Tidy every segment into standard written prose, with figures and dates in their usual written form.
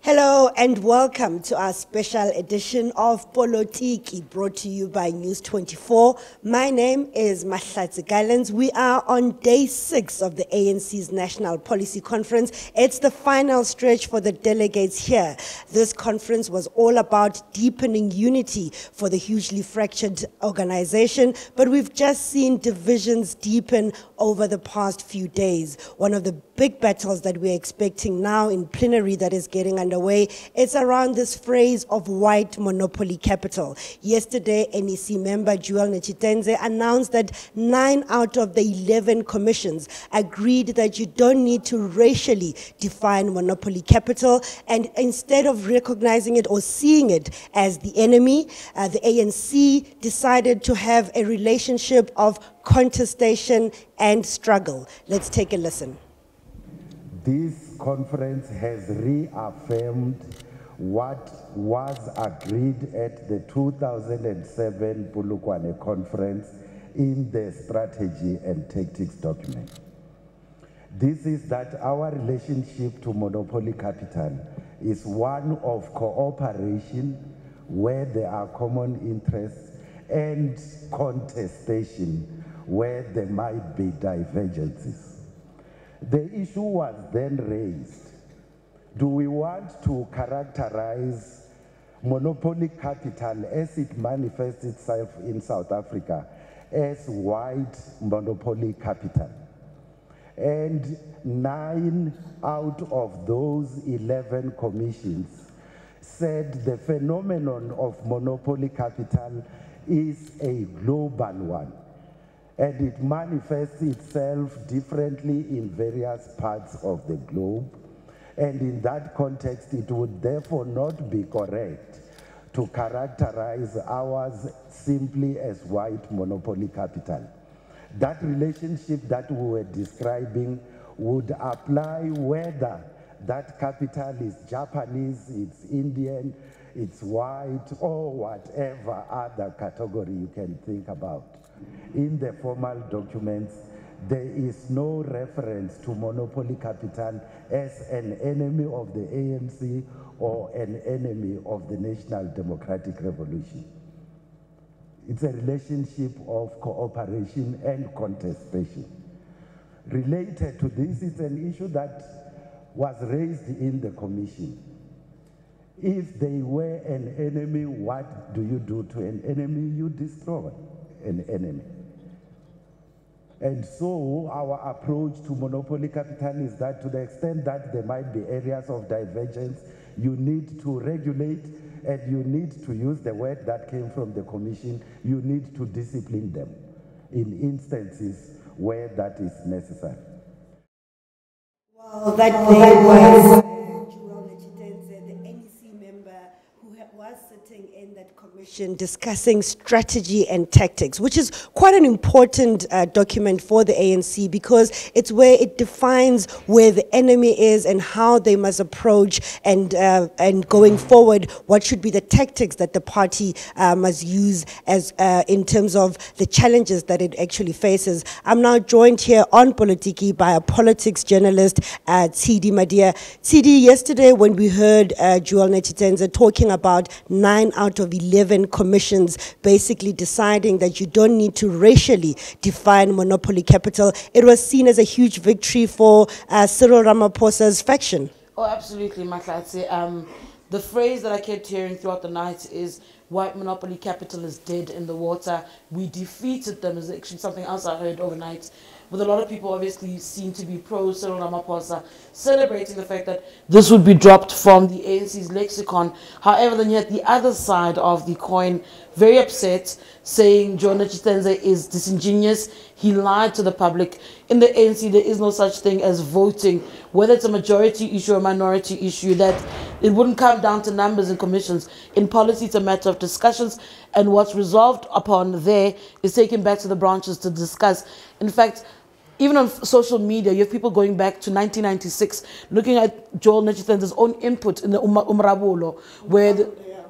Hello and welcome to our special edition of POLOTIKI, brought to you by News 24. My name is Mahlatsi Gallens. We are on day 6 of the ANC's National Policy Conference. It's the final stretch for the delegates here. This conference was all about deepening unity for the hugely fractured organization, but we've just seen divisions deepen over the past few days. One of the big battles that we're expecting now in plenary that is getting underway, it's around this phrase of white monopoly capital. Yesterday, NEC member Joel Nechitenze announced that 9 out of the 11 commissions agreed that you don't need to racially define monopoly capital, and instead of recognizing it or seeing it as the enemy, the ANC decided to have a relationship of contestation and struggle. Let's take a listen. This conference has reaffirmed what was agreed at the 2007 Polokwane conference in the strategy and tactics document. This is that our relationship to monopoly capital is one of cooperation where there are common interests and contestation where there might be divergences. The issue was then raised. Do we want to characterize monopoly capital as it manifests itself in South Africa as white monopoly capital? And 9 out of those 11 commissions said the phenomenon of monopoly capital is a global one, and it manifests itself differently in various parts of the globe. And in that context, it would therefore not be correct to characterize ours simply as white monopoly capital. That relationship that we were describing would apply whether that capital is Japanese, it's Indian, it's white, or whatever other category you can think about. In the formal documents, there is no reference to monopoly capital as an enemy of the ANC or an enemy of the National Democratic Revolution. It's a relationship of cooperation and contestation. Related to this, it's an issue that was raised in the commission. If they were an enemy, what do you do to an enemy? You destroy an enemy. And so our approach to monopoly capital is that to the extent that there might be areas of divergence, you need to regulate and you need to use the word that came from the commission, you need to discipline them in instances where that is necessary. Well, that there was Joel Nechitenze, the NEC member who was sitting in that commission discussing strategy and tactics, which is quite an important document for the ANC because it's where it defines where the enemy is and how they must approach and going forward, what should be the tactics that the party must use as in terms of the challenges that it actually faces. I'm now joined here on POLOTIKI by a politics journalist, Tshidi Madia. Tshidi, yesterday when we heard Joel Nechitenze talking about 9 out of 11 commissions basically deciding that you don't need to racially define monopoly capital, it was seen as a huge victory for Cyril Ramaphosa's faction. Oh, absolutely, Mahlatsi. The phrase that I kept hearing throughout the night is white monopoly capital is dead in the water. We defeated them is actually something else I heard overnight. With a lot of people obviously seem to be pro-Cyril Ramaphosa, celebrating the fact that this would be dropped from the ANC's lexicon. However, then yet the other side of the coin, very upset, saying Joel Nechitenze is disingenuous. He lied to the public. In the ANC, there is no such thing as voting, whether it's a majority issue or a minority issue, that it wouldn't come down to numbers and commissions. In policy, it's a matter of discussions, and what's resolved upon there is taken back to the branches to discuss. In fact, even on social media, you have people going back to 1996, looking at Joel Nechitenze's own input in the Umrabulo, where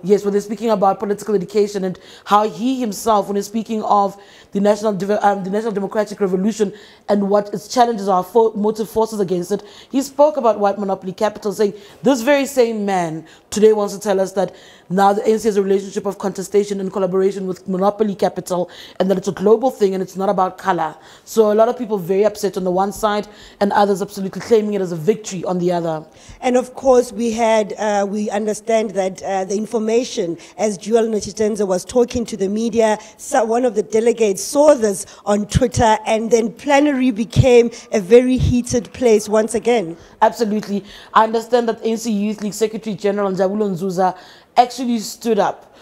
Yes, when they're speaking about political education and how he himself, when he's speaking of the National Democratic Revolution and what its challenges are, motive forces against it, he spoke about white monopoly capital, saying this very same man today wants to tell us that now the ANC has a relationship of contestation and collaboration with monopoly capital, and that it's a global thing and it's not about color. So a lot of people very upset on the one side, and others absolutely claiming it as a victory on the other. And of course, we understand that the information, as Joel Nochitenze was talking to the media, one of the delegates saw this on Twitter, and then plenary became a very heated place once again. Absolutely. I understand that ANC Youth League Secretary General Njabulo Nzuza actually stood up,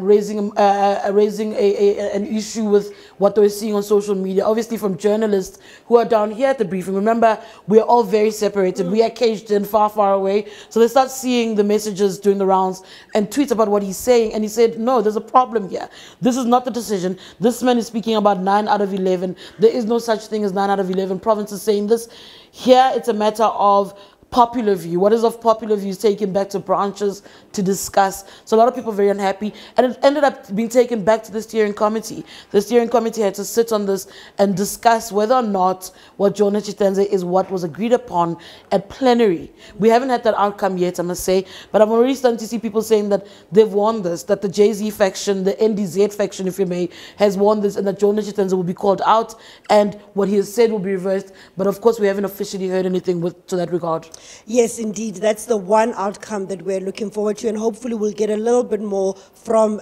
raising an issue with what they were seeing on social media, obviously from journalists who are down here at the briefing. Remember, we are all very separated. We are caged in far, far away. So they start seeing the messages doing the rounds and tweets about what he's saying. And he said, no, there's a problem here. This is not the decision. This man is speaking about 9 out of 11. There is no such thing as 9 out of 11 provinces saying this. Here, it's a matter of popular view. What is of popular view is taken back to branches to discuss. So a lot of people are very unhappy, and it ended up being taken back to the steering committee. The steering committee had to sit on this and discuss whether or not what Joel Nochitenze is what was agreed upon at plenary. We haven't had that outcome yet, I must say, but I'm already starting to see people saying that they've won this, that the JZ faction, the NDZ faction, if you may, has won this, and that Joel Nochitenze will be called out, and what he has said will be reversed. But of course, we haven't officially heard anything to that regard. Yes, indeed. That's the one outcome that we're looking forward to, and hopefully we'll get a little bit more from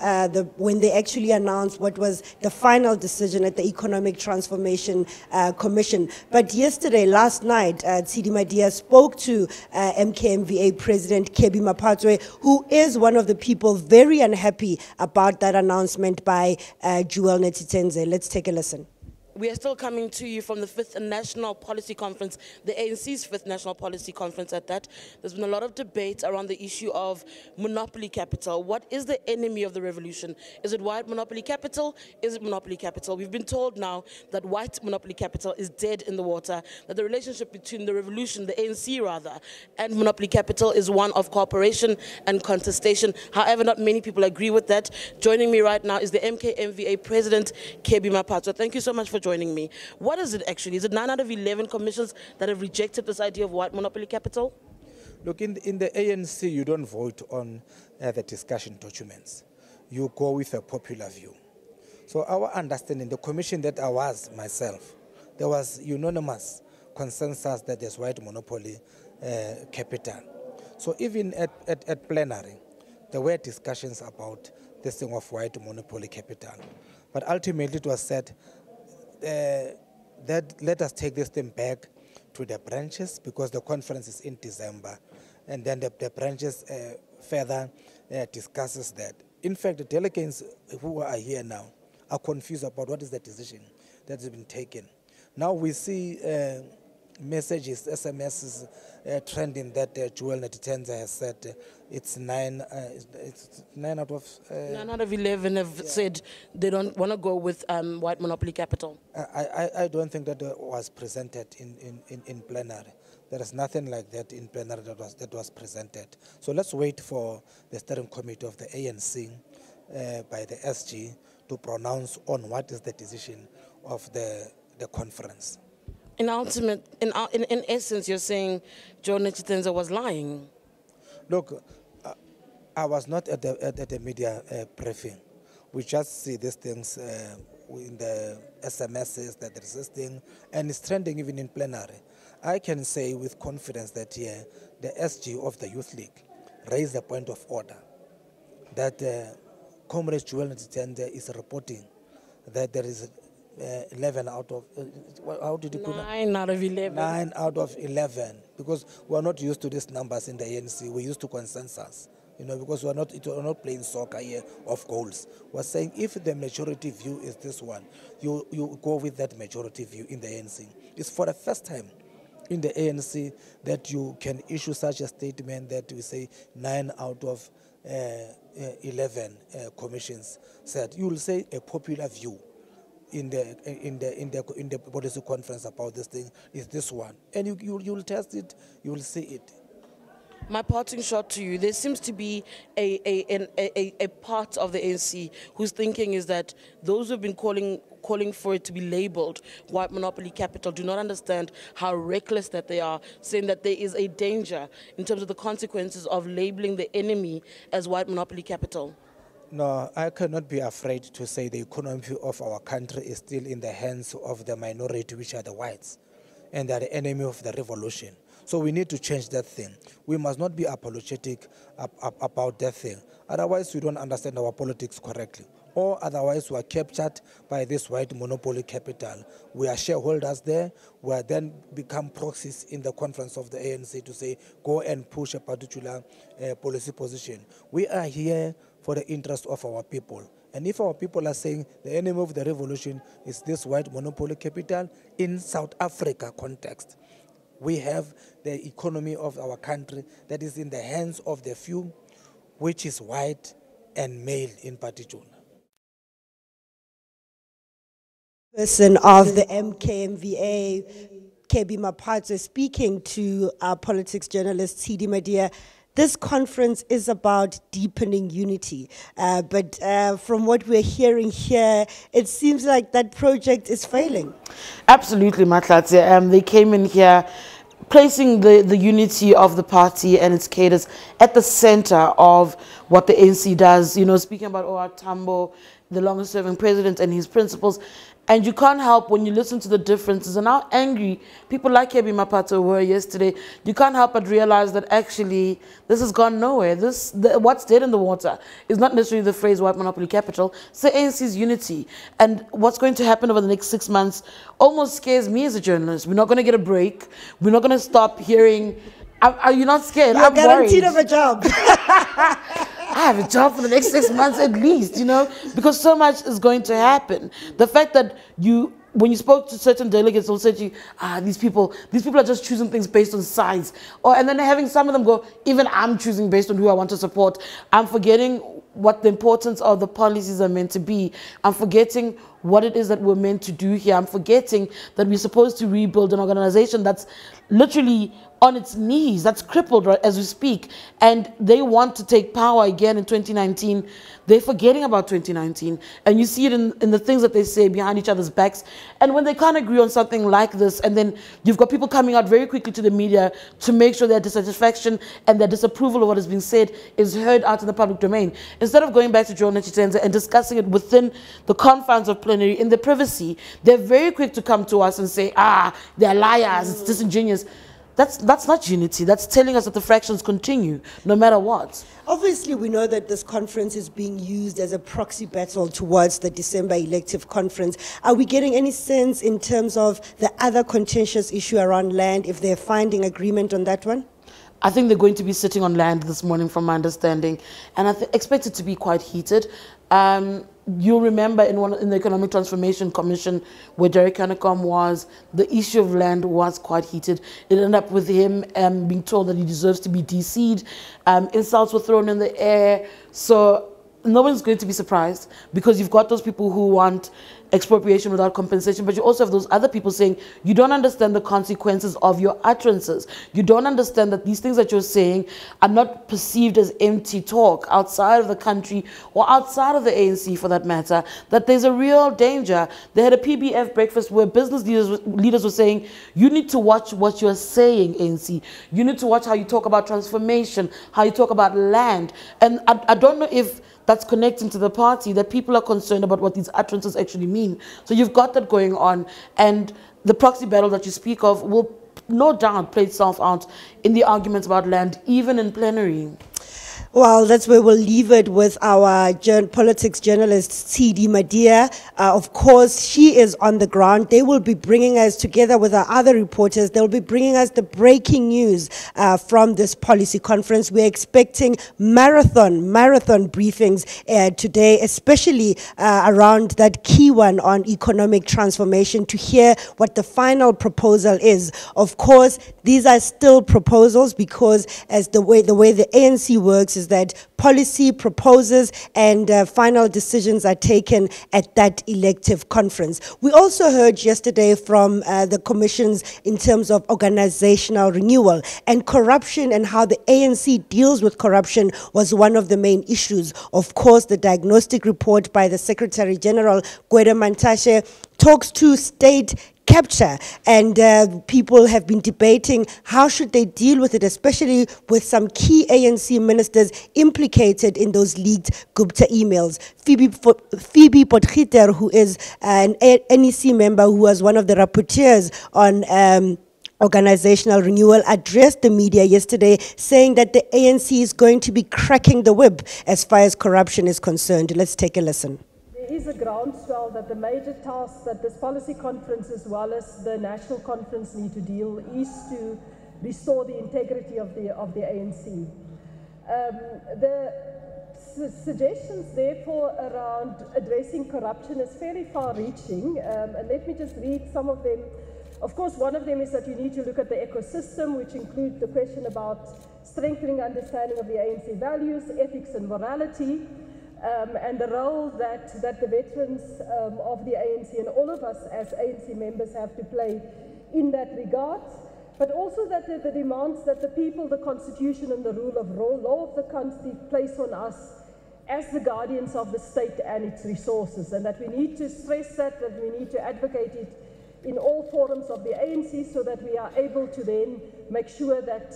when they actually announced what was the final decision at the Economic Transformation Commission. But last night, Tsidi Madia spoke to MKMVA President Kebi Maphatwe, who is one of the people very unhappy about that announcement by Joel Nochitenze. Let's take a listen. We are still coming to you from the 5th National Policy Conference, the ANC's 5th National Policy Conference at that. There's been a lot of debate around the issue of monopoly capital. What is the enemy of the revolution? Is it white monopoly capital? Is it monopoly capital? We've been told now that white monopoly capital is dead in the water, that the relationship between the revolution, the ANC rather, and monopoly capital is one of cooperation and contestation. However, not many people agree with that. Joining me right now is the MKMVA President, Kebi Maphatwe. Thank you so much for joining me. What is it actually? Is it 9 out of 11 commissions that have rejected this idea of white monopoly capital? Look, in the ANC, you don't vote on the discussion documents. You go with a popular view. So our understanding, the commission that I was myself, there was unanimous consensus that there's white monopoly capital. So even at plenary, there were discussions about this thing of white monopoly capital. But ultimately it was said that let us take this thing back to the branches, because the conference is in December, and then the branches further discusses that. In fact, the delegates who are here now are confused about what is the decision that has been taken. Now we see messages, SMSs trending that Joel Nochitenze has said it's 9 out of 9 out of 11 have said they don't want to go with white monopoly capital. I don't think that was presented in plenary. There is nothing like that in plenary that was presented. So let's wait for the steering committee of the ANC by the SG to pronounce on what is the decision of the conference. In essence, you're saying Joel Nochitenze was lying. Look, I was not at the media briefing. We just see these things in the SMSs that there's this thing, and it's trending even in plenary. I can say with confidence that here, the SG of the Youth League raised the point of order that Comrade Joel Nochitenze is reporting that there is 11 out of, how did you put it? 9 out of 11. 9 out of 11, because we are not used to these numbers in the ANC. We're used to consensus, because we're not playing soccer here of goals. We're saying if the majority view is this one, you go with that majority view in the ANC. It's for the first time in the ANC that you can issue such a statement that we say 9 out of 11 commissions said. You will say a popular view in the policy conference about this thing is this one, and you'll test it, you will see it. My parting shot to you, there seems to be a part of the ANC whose thinking is that those who have been calling for it to be labeled white monopoly capital do not understand how reckless that they are, saying that there is a danger in terms of the consequences of labeling the enemy as white monopoly capital. No, I cannot be afraid to say the economy of our country is still in the hands of the minority, which are the whites, and they are the enemy of the revolution. So we need to change that thing. We must not be apologetic about that thing. Otherwise, we don't understand our politics correctly. Or otherwise, we are captured by this white monopoly capital. We are shareholders there. We are then become proxies in the conference of the ANC to say, go and push a particular policy position. We are here for the interest of our people. And if our people are saying the enemy of the revolution is this white monopoly capital in South Africa context, we have the economy of our country that is in the hands of the few, which is white and male in particular. Person of the MKMVA, KB Mapatso, speaking to our politics journalist, Tshidi Madia. This conference is about deepening unity, but from what we're hearing here, it seems like that project is failing. Absolutely, Mahlatse. They came in here placing the unity of the party and its cadres at the center of what the ANC does. You know, speaking about O.R. Tambo, the longest-serving president, and his principles. And you can't help when you listen to the differences and how angry people like Kebi Mapato were yesterday. You can't help but realize that actually this has gone nowhere. What's dead in the water is not necessarily the phrase white monopoly capital. It's the ANC's unity. And what's going to happen over the next 6 months almost scares me as a journalist. We're not going to get a break. We're not going to stop hearing. Are you not scared? You're I'm guaranteed worried. of a job. I have a job for the next 6 months at least, you know, because so much is going to happen. The fact that when you spoke to certain delegates, they'll say to you, these people are just choosing things based on size. And then having some of them go, even I'm choosing based on who I want to support. I'm forgetting what the importance of the policies are meant to be. I'm forgetting what it is that we're meant to do here. I'm forgetting that we're supposed to rebuild an organization that's literally on its knees, that's crippled right as we speak, and they want to take power again in 2019. They're forgetting about 2019, and you see it in the things that they say behind each other's backs. And when they can't agree on something like this, and then you've got people coming out very quickly to the media to make sure their dissatisfaction and their disapproval of what has been said is heard out in the public domain, instead of going back to Joe Nechitenza and discussing it within the confines of plenary in the privacy, they're very quick to come to us and say, they're liars, it's disingenuous. That's not unity. That's telling us that the fractions continue no matter what. Obviously, we know that this conference is being used as a proxy battle towards the December elective conference. Are we getting any sense in terms of the other contentious issue around land, if they're finding agreement on that one? I think they're going to be sitting on land this morning from my understanding, and I expect it to be quite heated. You'll remember in the Economic Transformation Commission where Derek Hanekom was, the issue of land was quite heated. It ended up with him being told that he deserves to be DC'd. Insults were thrown in the air. So no one's going to be surprised, because you've got those people who want expropriation without compensation, but you also have those other people saying you don't understand the consequences of your utterances. You don't understand that these things that you're saying are not perceived as empty talk outside of the country or outside of the ANC for that matter, that there's a real danger. They had a PBF breakfast where business leaders were saying, you need to watch what you're saying, ANC. You need to watch how you talk about transformation, how you talk about land. And I don't know if that's connecting to the party, that people are concerned about what these utterances actually mean. So you've got that going on, and the proxy battle that you speak of will no doubt play itself out in the arguments about land, even in plenary. Well, that's where we'll leave it with our politics journalist, Tshidi Madia. Of course, she is on the ground. They will be bringing us, together with our other reporters, they'll be bringing us the breaking news from this policy conference. We're expecting marathon briefings today, especially around that key one on economic transformation, to hear what the final proposal is. Of course, these are still proposals, because as the way the ANC works is that policy proposes and final decisions are taken at that elective conference. We also heard yesterday from the commissions in terms of organizational renewal, and corruption and how the ANC deals with corruption was one of the main issues. Of course, the diagnostic report by the Secretary General, Gwede Mantashe, talks to state capture, and people have been debating how should they deal with it, especially with some key ANC ministers implicated in those leaked Gupta emails. Phoebe Potgieter, who is an NEC member who was one of the rapporteurs on organizational renewal, addressed the media yesterday saying that the ANC is going to be cracking the whip as far as corruption is concerned. Let's take a listen. There is a groundswell that the major task that this policy conference as well as the national conference need to deal is to restore the integrity of the ANC. The suggestions therefore around addressing corruption is fairly far-reaching, and let me just read some of them. Of course, one of them is that you need to look at the ecosystem, which includes the question about strengthening understanding of the ANC values, ethics and morality, and the role that the veterans of the ANC and all of us as ANC members have to play in that regard, but also that the demands that the people, the constitution and the rule of law of the country place on us as the guardians of the state and its resources, and that we need to stress that we need to advocate it in all forums of the ANC so that we are able to then make sure that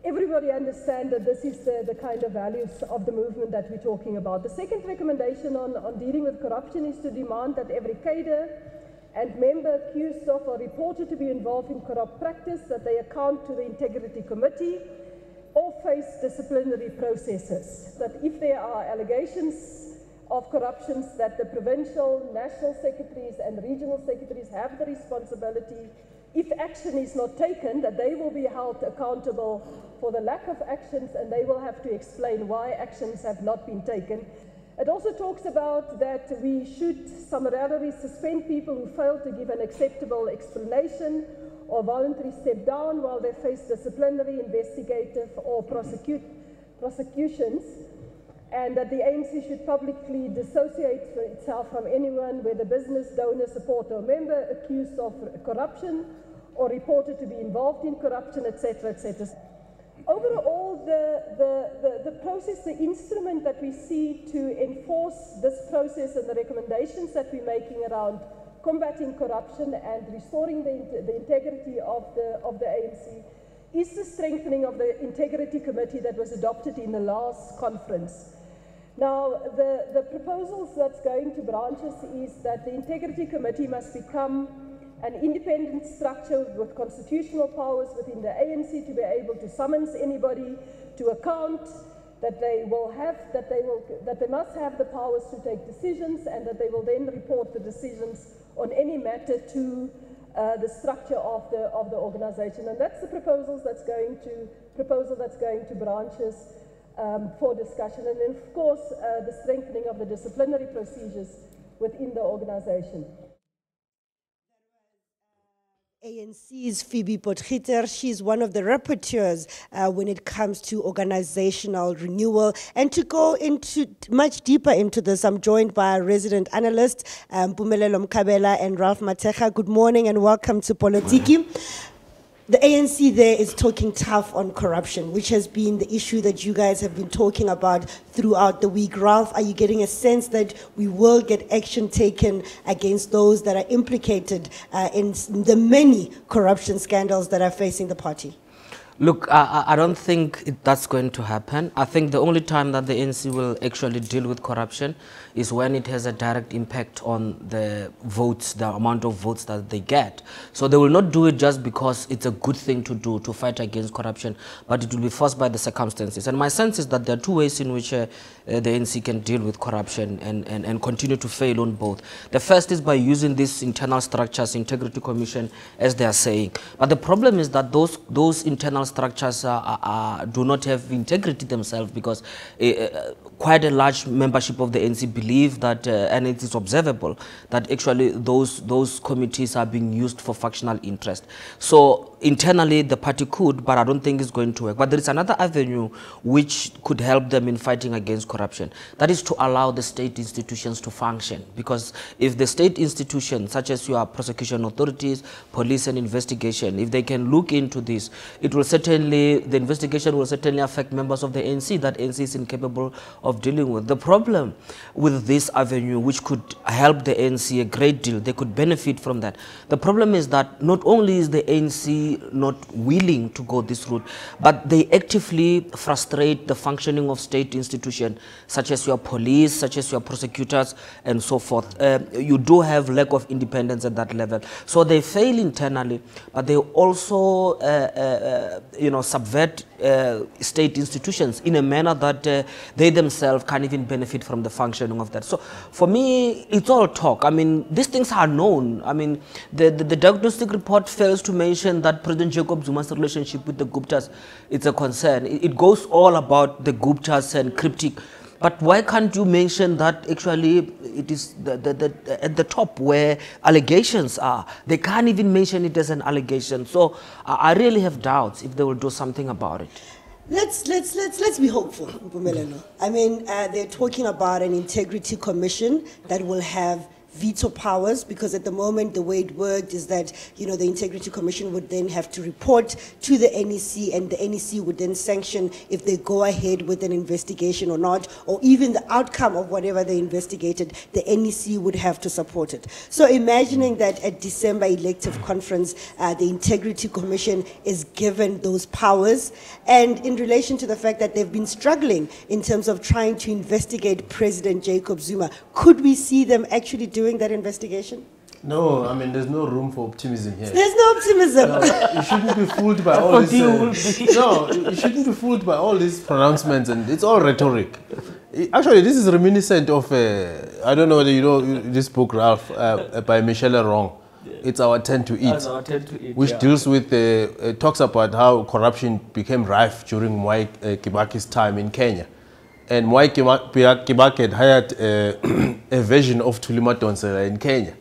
everybody understands that this is the kind of values of the movement that we're talking about. The second recommendation on dealing with corruption is to demand that every cadre and member accused of or reported to be involved in corrupt practice, that they account to the Integrity Committee or face disciplinary processes. That if there are allegations of corruptions, that the provincial, national secretaries and regional secretaries have the responsibility, if action is not taken, that they will be held accountable for the lack of actions and they will have to explain why actions have not been taken. It also talks about that we should summarily suspend people who fail to give an acceptable explanation or voluntarily step down while they face disciplinary, investigative or prosecutions, and that the ANC should publicly dissociate itself from anyone, whether business, donor, supporter or member, accused of corruption or reported to be involved in corruption, etc., etc. Overall, the process, the instrument that we see to enforce this process and the recommendations that we're making around combating corruption and restoring the integrity of the ANC is the strengthening of the Integrity Committee that was adopted in the last conference. Now, the proposals that's going to branches is that the Integrity Committee must become an independent structure with constitutional powers within the ANC to be able to summons anybody to account, that they must have the powers to take decisions, and that they will then report the decisions on any matter to the structure of the organization. And that's the proposal that's going to branches for discussion. And then, of course, the strengthening of the disciplinary procedures within the organization. ANC's Phoebe Potgieter, she's one of the rapporteurs when it comes to organizational renewal. And to go into much deeper into this, I'm joined by our resident analyst, Mpumelelo Mkabela and Ralph Mateja. Good morning and welcome to Polotiki. The ANC there is talking tough on corruption, which has been the issue that you guys have been talking about throughout the week. Ralph, are you getting a sense that we will get action taken against those that are implicated in the many corruption scandals that are facing the party? Look, I don't think that's going to happen. I think the only time that the ANC will actually deal with corruption is when it has a direct impact on the votes, the amount of votes that they get. So they will not do it just because it's a good thing to do, to fight against corruption, but it will be forced by the circumstances. And my sense is that there are two ways in which the ANC can deal with corruption and continue to fail on both. The first is by using these internal structures, Integrity Commission, as they are saying. But the problem is that those internal structures do not have integrity themselves, because quite a large membership of the ANC believe that, and it is observable, that actually those committees are being used for factional interest. So internally the party could, but I don't think it's going to work. But there is another avenue which could help them in fighting against corruption. That is to allow the state institutions to function. Because if the state institutions, such as your prosecution authorities, police and investigation, if they can look into this, it will certainly, the investigation will certainly affect members of the ANC that ANC is incapable of dealing with. The problem with this avenue, which could help the ANC a great deal, they could benefit from that. The problem is that not only is the ANC not willing to go this route, but they actively frustrate the functioning of state institutions, such as your police, such as your prosecutors, and so forth. You do have lack of independence at that level. So they fail internally, but they also, subvert state institutions in a manner that they themselves can't even benefit from the functioning of that. So for me, it's all talk. I mean, these things are known. I mean, the diagnostic report fails to mention that President Jacob Zuma's relationship with the Guptas is a concern. It goes all about the Guptas and cryptic. But why can't you mention that actually it is at the top where allegations are? They can't even mention it as an allegation. So I really have doubts if they will do something about it. Let's be hopeful, Mpumelelo. I mean, they're talking about an integrity commission that will have veto powers, because at the moment the way it worked is that, the Integrity Commission would then have to report to the NEC, and the NEC would then sanction if they go ahead with an investigation or not, or even the outcome of whatever they investigated, the NEC would have to support it. So imagining that at December elective conference, the Integrity Commission is given those powers, and in relation to the fact that they've been struggling in terms of trying to investigate President Jacob Zuma, could we see them actually doing that investigation? No, I mean, there's no room for optimism here. There's no optimism. You shouldn't be fooled by all this. No, you shouldn't be fooled by all these pronouncements, and it's all rhetoric. Actually, this is reminiscent of, I don't know whether you know this book, Ralph, by Michel Leroy. It's Our Turn to Eat, which deals with, talks about how corruption became rife during Mwai Kibaki's time in Kenya. And Mwai Kibaki had hired a version of Thuli Madonsela in Kenya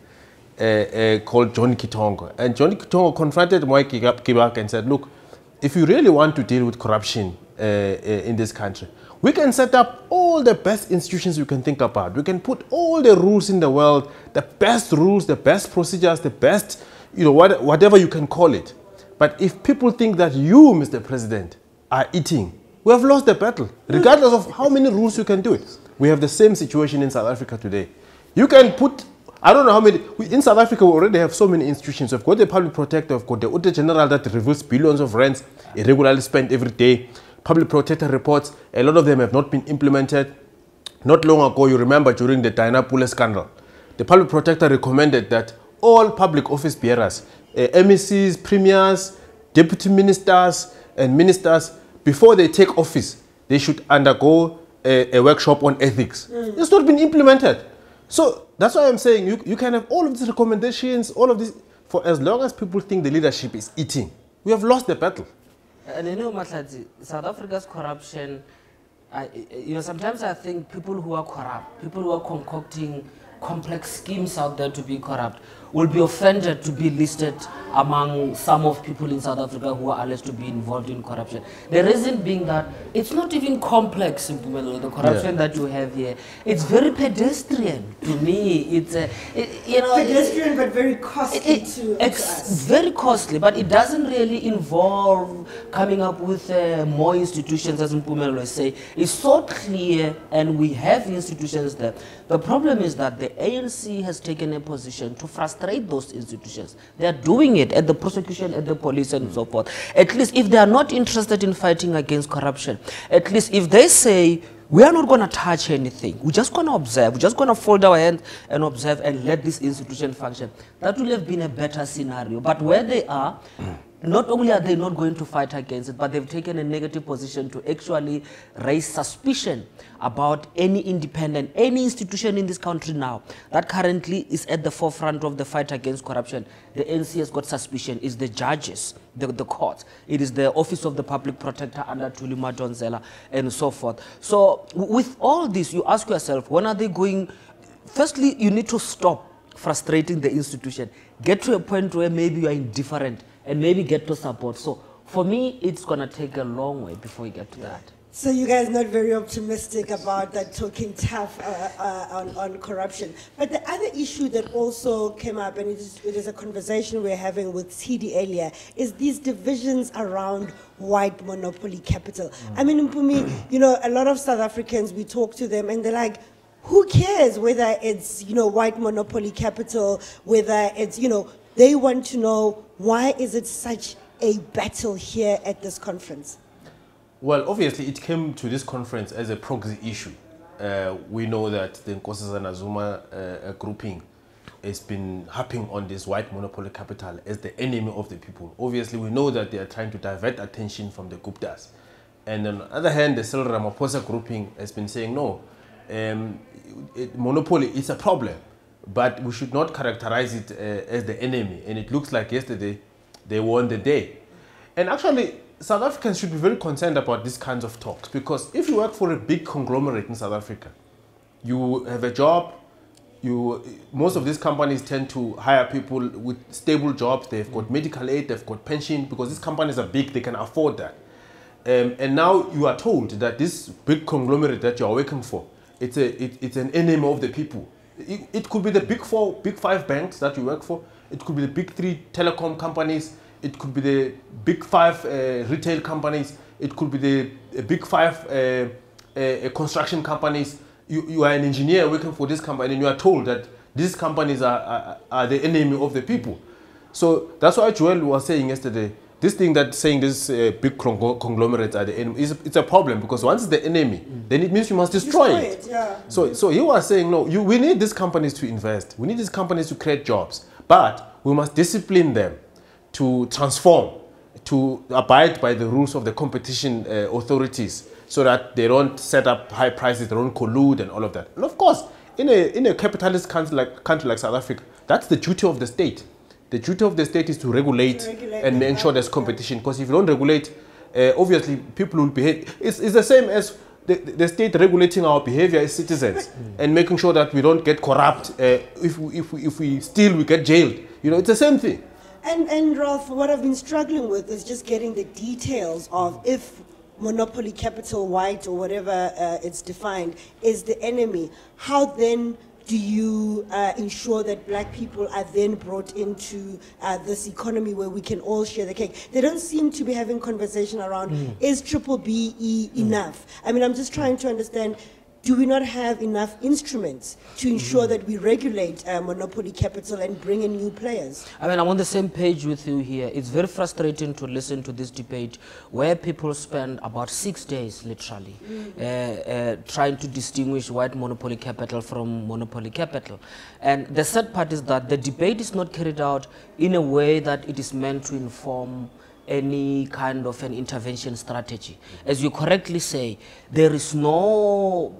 called John Kitongo. And John Kitongo confronted Mwai Kibaki and said, look, if you really want to deal with corruption in this country, we can set up all the best institutions you can think about. We can put all the rules in the world, the best rules, the best procedures, the best, whatever you can call it. But if people think that you, Mr. President, are eating, we have lost the battle, regardless of how many rules you can do it. We have the same situation in South Africa today. You can put, I don't know how many, in South Africa we already have so many institutions. We've got the public protector, we've got the Auditor General that reveals billions of rands irregularly spent every day. Public protector reports, a lot of them have not been implemented. Not long ago, you remember during the Diana Pule scandal, the public protector recommended that all public office bearers, MECs, premiers, deputy ministers, and ministers, before they take office, they should undergo a workshop on ethics. It's not been implemented. So that's why I'm saying you can have all of these recommendations, all of this, for as long as people think the leadership is eating. We have lost the battle. And Mahlatsi, South Africa's corruption, sometimes I think people who are corrupt, people who are concocting complex schemes out there to be corrupt, will be offended to be listed among some of people in South Africa who are alleged to be involved in corruption. The reason being that it's not even complex, the corruption that you have here. It's very pedestrian to me. It's pedestrian but very costly to us. Very costly, but it doesn't really involve coming up with more institutions, as Mpumelo say. It's so clear, and we have institutions there. The problem is that the ANC has taken a position to frustrate those institutions. They are doing it at the prosecution, at the police, and so forth. At least if they are not interested in fighting against corruption, at least if they say, we are not going to touch anything, we're just going to observe, we're just going to fold our hands and observe and let this institution function, that would have been a better scenario. But where they are, not only are they not going to fight against it, but they've taken a negative position to actually raise suspicion about any institution in this country now that currently is at the forefront of the fight against corruption. The ANC has got suspicion. It's the judges, the courts. It is the Office of the Public Protector under Thuli Madonsela and so forth. So with all this, you ask yourself, when are they going? Firstly, you need to stop frustrating the institution. Get to a point where maybe you are indifferent and maybe get to support. So for me, it's going to take a long way before we get to that. So you guys not very optimistic about that talking tough on corruption. But the other issue that also came up, and it is a conversation we're having with TD earlier, is these divisions around white monopoly capital. I mean, Mpumi, you know, a lot of South Africans, we talk to them and they're like, who cares whether it's, you know, white monopoly capital, whether it's, you know, they want to know why is it such a battle here at this conference? Well, obviously, it came to this conference as a proxy issue. We know that the Nkosazana Zuma grouping has been harping on this white monopoly capital as the enemy of the people. Obviously, we know that they are trying to divert attention from the Guptas. And on the other hand, the Cyril Ramaphosa grouping has been saying, no, monopoly is a problem, but we should not characterize it as the enemy. And it looks like yesterday they won the day. And actually, South Africans should be very concerned about these kinds of talks, because if you work for a big conglomerate in South Africa, you have a job, most of these companies tend to hire people with stable jobs, they've got medical aid, they've got pension, because these companies are big, they can afford that. And now you are told that this big conglomerate that you are working for, it's an enemy of the people. It could be the big five banks that you work for, it could be the big 3 telecom companies, it could be the big 5 retail companies, it could be the big 5 construction companies. You are an engineer working for this company and you are told that these companies are the enemy of the people. So that's why Joel was saying yesterday, this thing that saying this big conglomerates are the enemy, it's a problem, because once it's the enemy, then it means you must destroy it. Yeah. So he was saying, no, we need these companies to invest. We need these companies to create jobs, but we must discipline them to transform, to abide by the rules of the competition authorities, so that they don't set up high prices, they don't collude and all of that. And of course, in a capitalist country like South Africa, that's the duty of the state. The duty of the state is to regulate and ensure there's competition, because if you don't regulate, obviously people will behave. It's the same as the state regulating our behavior as citizens and making sure that we don't get corrupt. If we steal, we get jailed. You know, it's the same thing. And Ralph, what I've been struggling with is just getting the details of if monopoly capital, white or whatever it's defined, is the enemy. How then do you ensure that black people are then brought into this economy where we can all share the cake? They don't seem to be having conversation around, is triple BE enough? I mean, I'm just trying to understand, do we not have enough instruments to ensure that we regulate monopoly capital and bring in new players? I mean, I'm on the same page with you here. It's very frustrating to listen to this debate where people spend about 6 days, literally, trying to distinguish white monopoly capital from monopoly capital. And the sad part is that the debate is not carried out in a way that it is meant to inform any kind of an intervention strategy. As you correctly say, there is no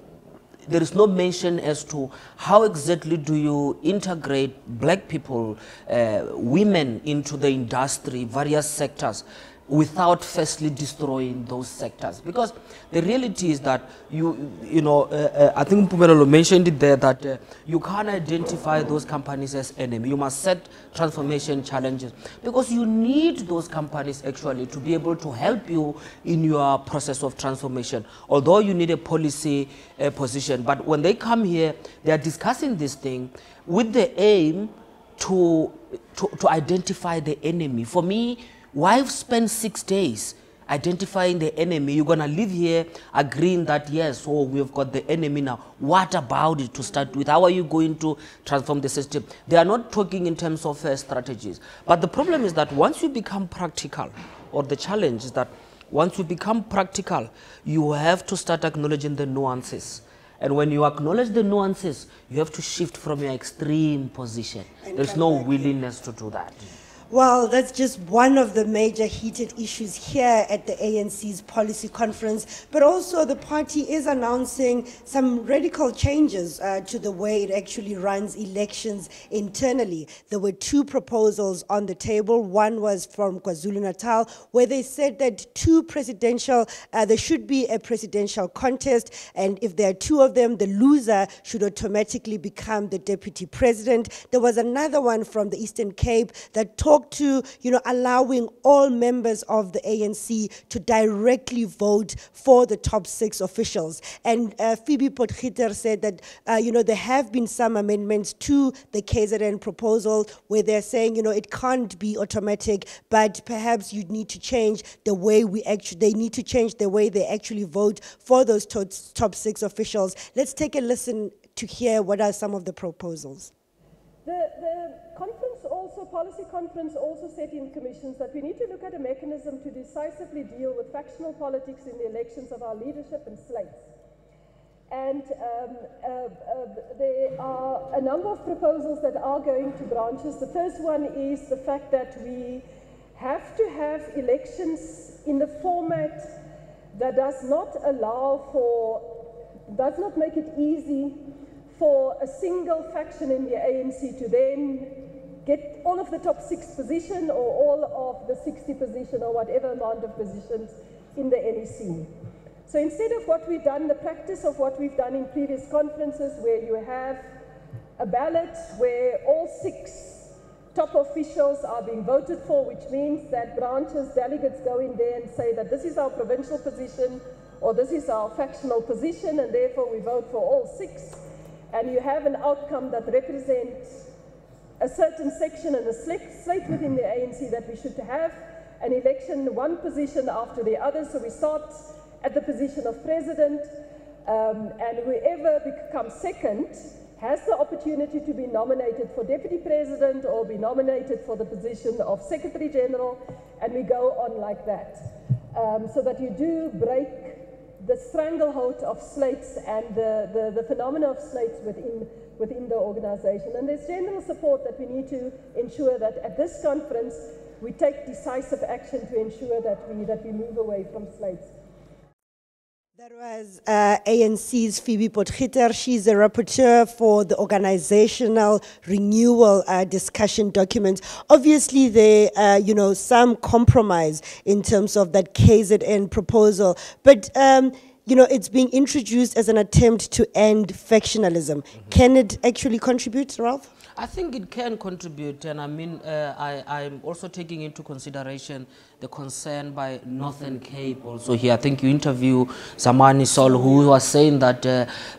mention as to how exactly do you integrate black people, women into the industry, various sectors, without firstly destroying those sectors. Because the reality is that I think Mpumelelo mentioned it there, that you can't identify those companies as enemy. You must set transformation challenges, because you need those companies actually to be able to help you in your process of transformation. Although you need a policy position, but when they come here, they are discussing this thing with the aim to identify the enemy. For me, why spend 6 days identifying the enemy? You're going to live here agreeing that, yes, oh, we've got the enemy now. What about it to start with? How are you going to transform the system? They are not talking in terms of strategies. But the problem is that once you become practical, or the challenge is that once you become practical, you have to start acknowledging the nuances. And when you acknowledge the nuances, you have to shift from your extreme position. There's no willingness to do that. Well, that's just one of the major heated issues here at the ANC's policy conference, but also the party is announcing some radical changes to the way it actually runs elections internally. There were 2 proposals on the table. One was from KwaZulu-Natal, where they said that there should be a presidential contest, and if there are 2 of them, the loser should automatically become the deputy president. There was another one from the Eastern Cape that talked talk to, allowing all members of the ANC to directly vote for the top 6 officials. And Phoebe Potgieter said that, there have been some amendments to the KZN proposal where they're saying, it can't be automatic, but perhaps you need to change the way they need to change the way they actually vote for those top 6 officials. Let's take a listen to hear what are some of the proposals. The policy conference also said in commissions that we need to look at a mechanism to decisively deal with factional politics in the elections of our leadership and slates. And there are a number of proposals that are going to branches. The first one is the fact that we have to have elections in the format that does not make it easy for a single faction in the ANC to then get all of the top 6 position or all of the 60 position or whatever amount of positions in the NEC. So instead of what we've done, the practice of what we've done in previous conferences where you have a ballot where all 6 top officials are being voted for, which means that branches, delegates go in there and say that this is our provincial position or this is our factional position and therefore we vote for all 6. And you have an outcome that represents a certain section and a slate within the ANC that we should have an election, one position after the other. So we start at the position of president, and whoever becomes second has the opportunity to be nominated for deputy president or be nominated for the position of secretary general, and we go on like that. So that you do break the stranglehold of slates and the phenomena of slates within the organization. And there's general support that we need to ensure that at this conference we take decisive action to ensure that we move away from slates. That was ANC's Phoebe Potgieter. She's the rapporteur for the organizational renewal discussion document. Obviously, there some compromise in terms of that KZN proposal, but it's being introduced as an attempt to end factionalism. Can it actually contribute, Ralph? I think it can contribute, and I mean, I'm also taking into consideration the concern by Northern Cape also here. I think you interview Zamani Sol, who was saying that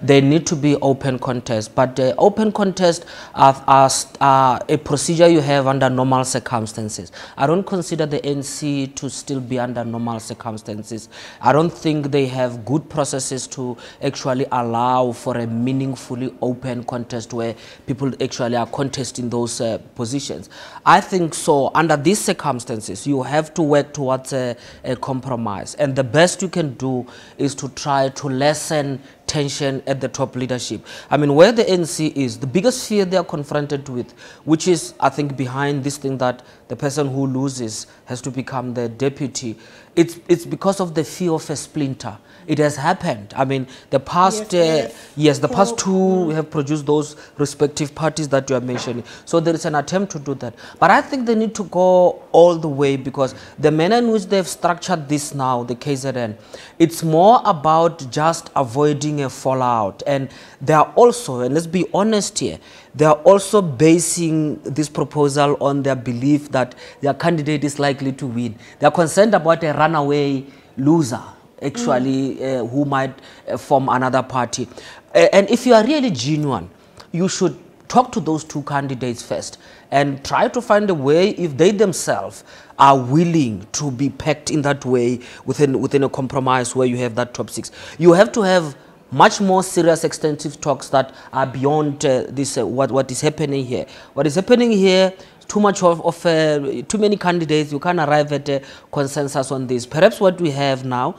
there need to be open contests, but open contests are a procedure you have under normal circumstances. I don't consider the NC to still be under normal circumstances. I don't think they have good processes to actually allow for a meaningfully open contest where people actually are contesting those positions. I think so. Under these circumstances, you have to work towards a compromise, and the best you can do is to try to lessen tension at the top leadership. I mean, where the NC is, the biggest fear they are confronted with, which is, I think, behind this thing that the person who loses has to become the deputy, it's because of the fear of a splinter. It has happened. I mean, the past, the past two have produced those respective parties that you are mentioning. So there is an attempt to do that. But I think they need to go all the way, because the manner in which they've structured this now, the KZN, it's more about just avoiding a fallout. And they are also, and let's be honest here, they are also basing this proposal on their belief that their candidate is likely to win. They are concerned about a runaway loser, actually, who might form another party. And if you are really genuine, you should talk to those two candidates first and try to find a way, if they themselves are willing to be packed in that way within a compromise where you have that top 6. You have to have much more serious, extensive talks that are beyond this. What is happening here? What is happening here? Too much of too many candidates. You can't arrive at a consensus on this. Perhaps what we have now,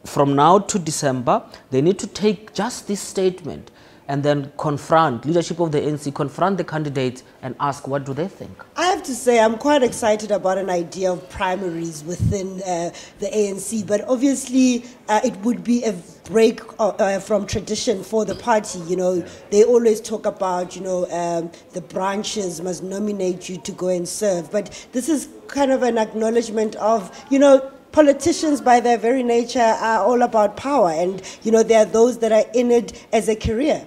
from now to December, they need to take just this statement and then confront leadership of the ANC, confront the candidates and ask what do they think. I have to say I'm quite excited about an idea of primaries within the ANC, but obviously it would be a break from tradition for the party. You know, they always talk about, the branches must nominate you to go and serve, but this is kind of an acknowledgement of, politicians by their very nature are all about power, and there are those that are in it as a career.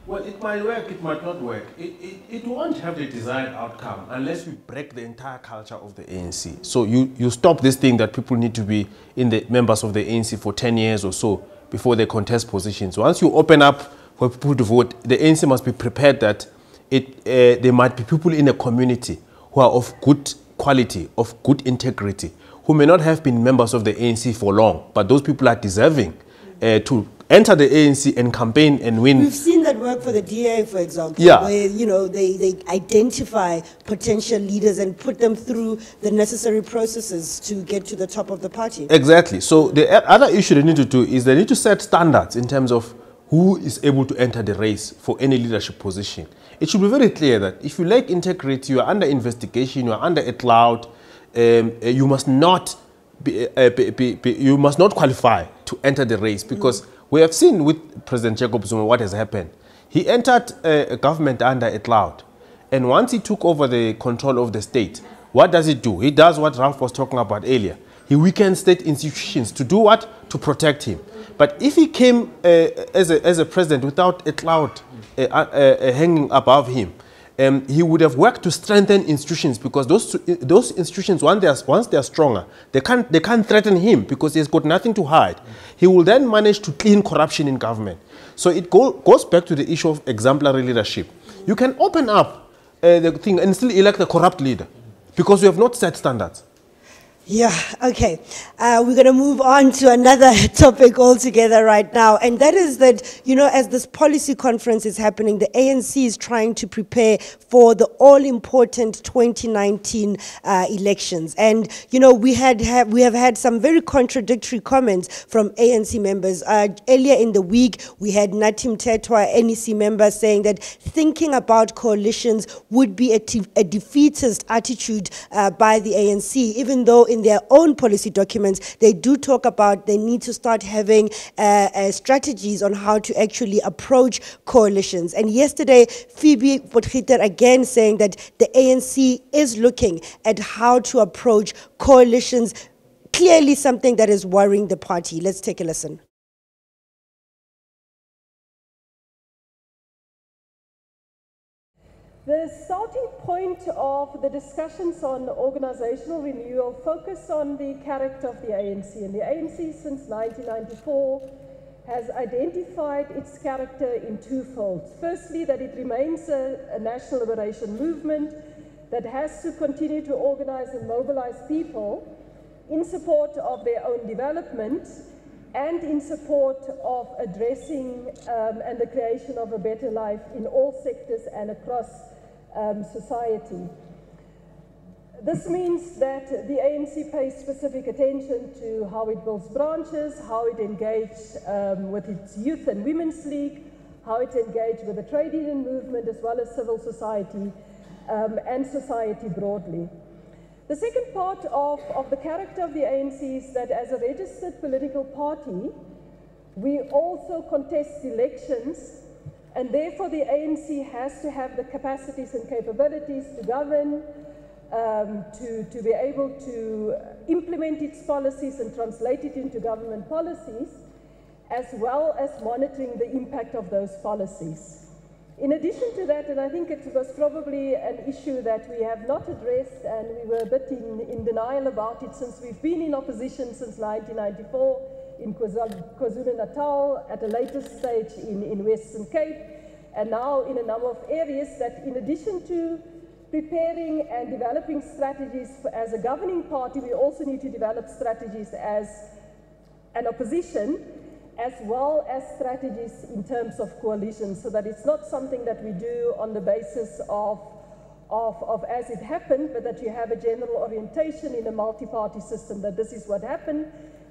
Well, it might work, it might not work. It won't have the desired outcome unless we break the entire culture of the ANC. So you stop this thing that people need to be in the members of the ANC for 10 years or so before they contest positions. Once you open up for people to vote, the ANC must be prepared that there might be people in a community who are of good quality, of good integrity, who may not have been members of the ANC for long, but those people are deserving to enter the ANC and campaign and win. We've seen that work for the DA, for example, Yeah. where, you know, they identify potential leaders and put them through the necessary processes to get to the top of the party. Exactly. So the other issue they need to do is they need to set standards in terms of who is able to enter the race for any leadership position. It should be very clear that if you lack integrity, you are under investigation, you are under a cloud, you must not you must not qualify to enter the race, because we have seen with President Jacob Zuma what has happened. He entered a government under a cloud, and once he took over the control of the state, what does he do? He does what Ralph was talking about earlier. He weakens state institutions to do what? To protect him. But if he came as a president without a cloud hanging above him, he would have worked to strengthen institutions, because those institutions, once they are stronger, they can't threaten him because he's got nothing to hide. He will then manage to clean corruption in government. So it goes back to the issue of exemplary leadership. You can open up the thing and still elect a corrupt leader because you have not set standards. Yeah, okay. We're going to move on to another topic altogether right now, and that is that, you know, as this policy conference is happening, the ANC is trying to prepare for the all-important 2019 elections. And, you know, we have had some very contradictory comments from ANC members. Earlier in the week, we had Natim Tetwa, NEC member, saying that thinking about coalitions would be a defeatist attitude by the ANC, even though in their own policy documents, they do talk about they need to start having strategies on how to actually approach coalitions. And yesterday, Phoebe Potgieter again saying that the ANC is looking at how to approach coalitions, clearly something that is worrying the party. Let's take a listen. The starting point of the discussions on organizational renewal focus on the character of the ANC. And the ANC since 1994 has identified its character in two folds. Firstly, that it remains a national liberation movement that has to continue to organize and mobilize people in support of their own development and in support of addressing and the creation of a better life in all sectors and across society. This means that the ANC pays specific attention to how it builds branches, how it engages with its youth and women's league, how it engages with the trade union movement as well as civil society and society broadly. The second part of the character of the ANC is that as a registered political party, we also contest elections, and therefore the ANC has to have the capacities and capabilities to govern, to be able to implement its policies and translate it into government policies, as well as monitoring the impact of those policies. In addition to that, and I think it was probably an issue that we have not addressed, and we were a bit in denial about it since we've been in opposition since 1994, in KwaZulu-Natal, at a later stage in Western Cape, and now in a number of areas, that in addition to preparing and developing strategies as a governing party, we also need to develop strategies as an opposition, as well as strategies in terms of coalitions, so that it's not something that we do on the basis of as it happened, but that you have a general orientation in a multi-party system, that this is what happened.